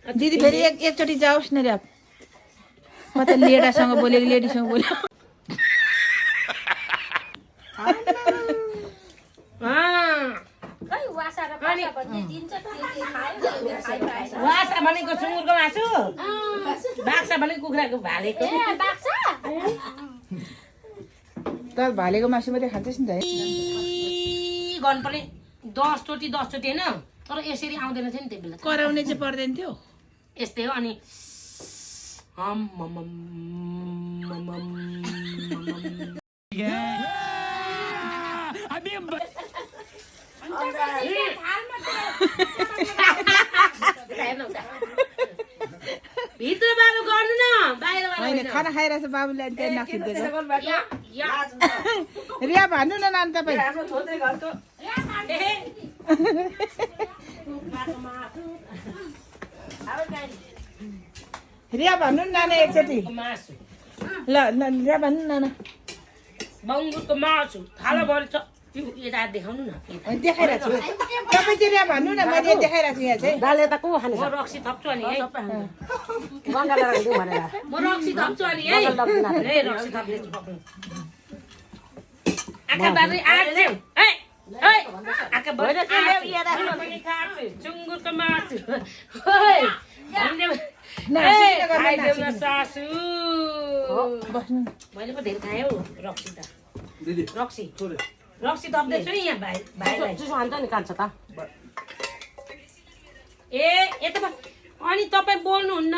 दिदी फेरि एकचोटि जाओस् न रे म त लेडासँग बोलेको लेडीसँग बोल्यो वासा भनेको सुँगुरको मासु बाक्सा भनेको कुखुराको भालेको त भालेको मासु मात्रै खान्छस् नि त गर्नुपर्ने 10 चोटि होइन तर यसरी आउँदैन थियो नि त्यो बेला कराउने चाहिँ पर्दैन थियो यस्तै हो अनि भित्र बाबु गर्नु न बाहिर होइन खाना खाइरहेछ बाबुले अनि त्यहाँ नखिच्दैछ रिया भन्नु न नानी तपाईँ रिया भन्नु नि नाना एकचोटि मासु ल रिया भन्नु नाना बङ्गुरको मासु थाला भरि छ यता देखाउनु न देखाइरहेको छु तपाईँ चाहिँ रिया भन्नु न मैले देखाइरहेको छु यहाँ चाहिँ दाले त को खाने म रक्सी थप्छु अनि है गङ्गाले राखिदिउँ भनेर म रक्सी थप्छु अनि है रक्सी थप्दै पक्नु आका बाबु आछे है है आका बाबु सुँगुरको मासु ओइ खाइदेऊ न सासु मैले पो धेरै खाएँ हौ रक्सी त रक्सी थप्दैछु नि यहाँ भाइलाई चिसो हान्छ नि कान्छ त ए यता अनि तपाईँ बोल्नुहुन्न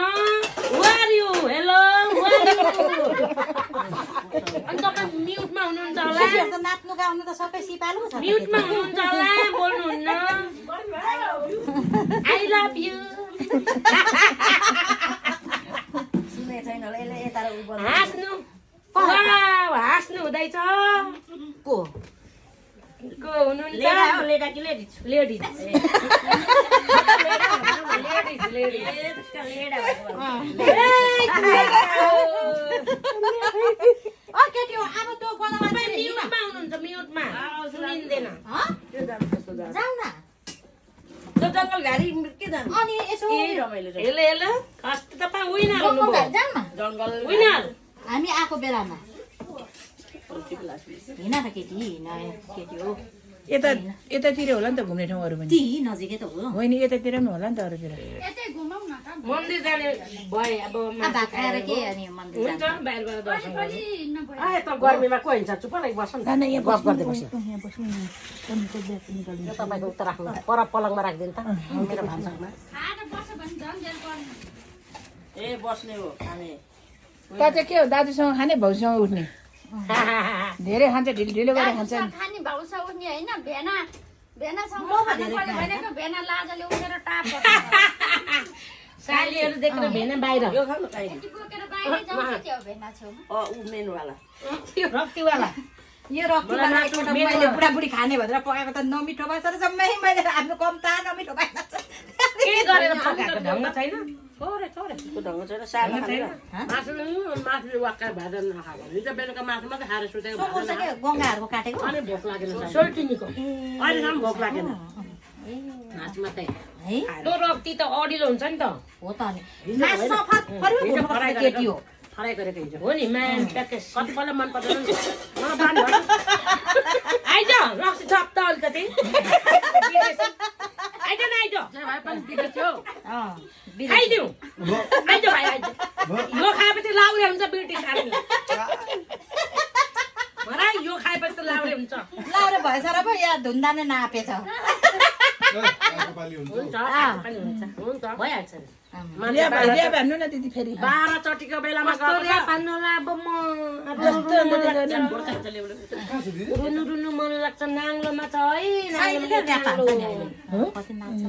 वार यु हेलो अनि तपाईँ म्युटमा हुनुहुन्छ होला नाच्नु गाउनु त सबै सिपालु छ म्युटमा हुनुहुन्छ होला बोल्नुहुन्न आई लभ यु सुने छैन होला यसले यता उ बोल्नु हाँस्नु वाउ हाँस्नु हुँदैछ को को हुनुहुन्छ लेडा कि लेडिज लेडिज ओ केटी हो अब तँ गनामा म्युटमा हुनुहुन्छ म्युटमा सुनिँदैन जाऊ न जङ्गल घारी के जानु अनि यसो रमाइलो हेलो हेलो कस्तो तपाईँ विनर जाऊ हुनुभयो न जङ्गल विनर हामी आएको बेलामा हिँड त केटी नयाँ केटी हो यतातिर होला नि त घुम्ने ठाउँहरू पनि ती नजिकै त हो होइन यतातिर पनि होला नि त अरूतिर मन्दिर जाने भए अब भात खाएर के अनि मन्दिर हुन्छ बाहिरबाट दर्शन गर्नु आए त गर्मीमा को हिँड्छ चुप लागि बस्छ नि नाना यहाँ गफ गर्दै बस्यो यहाँ बस्नु न पनिरको ब्याग निकाल्नु तपाईँको उता राख्नु पर पलङमा राखिदिनु त मेरो भान्सामा ए बस्ने हो खाने त चाहिँ के हो दाजुसँग खाने भाउसँग उठ्ने धेरै खान्छ ढिलो गरेर खान्छ नि खाने भाउसा उठ्ने होइन भेनासँग खानु पर्यो भनेको भेना लाजले उठेर टाप सालीहरू देखेर भेना बाहिर यो खानु खाइ बोकेर बाहिर जान्छ त्यो भेना छेउमा ऊ मेनुवाला रक्तीवाला यो रक्तीवाला एकपल्ट मैले बुढाबुढी खाने भनेर पकाएको त नमिठो भएछ र जम्मै मैले आफ्नो कम्ता नमिठो भएछ के गरेर पकाएको ढङ्ग छैन छोरे त्यो ढङ्ग छैन सानो खाने मासुले वाक्का भात नखा हिजो बेलुका मासु मात्रै खाएर सुतेको सोच्छ के गङ्गाहरूको काटेको अनि भोक लागेन सोल्टिनीको अहिलेसम्म भोक लागेन मासु मात्रै है त्यो रक्ती त अडिलो हुन्छ नि त हो त अनि मासु सफा फर्यो केटी हो फ्राई गरेको हिजो हो नि म्यान प्याकेज कतिपल्ट मन पर्दैन मलाई बानी भयो आइज रक्सी थप त अलिकति आइज न आइज भाइ पनि बिग्रियो खाइदिउँ आइज भाइ आइज यो खाएपछि लाउरे हुन्छ ब्रिटिस आर्मी मलाई यो खाएपछि त लाउरे हुन्छ लाउरे भएछ र पो यहाँ धुन्दाने नापेछ हुन्छ हुन्छ भइहाल्छ नि रिया भन्नु न दिदी फेरि 12 चटीको बेलामा पान्नुलाई अब म रुनु रुनु मन लाग्छ नाङ्लोमा छ है नाङ्लो कति नाच्छ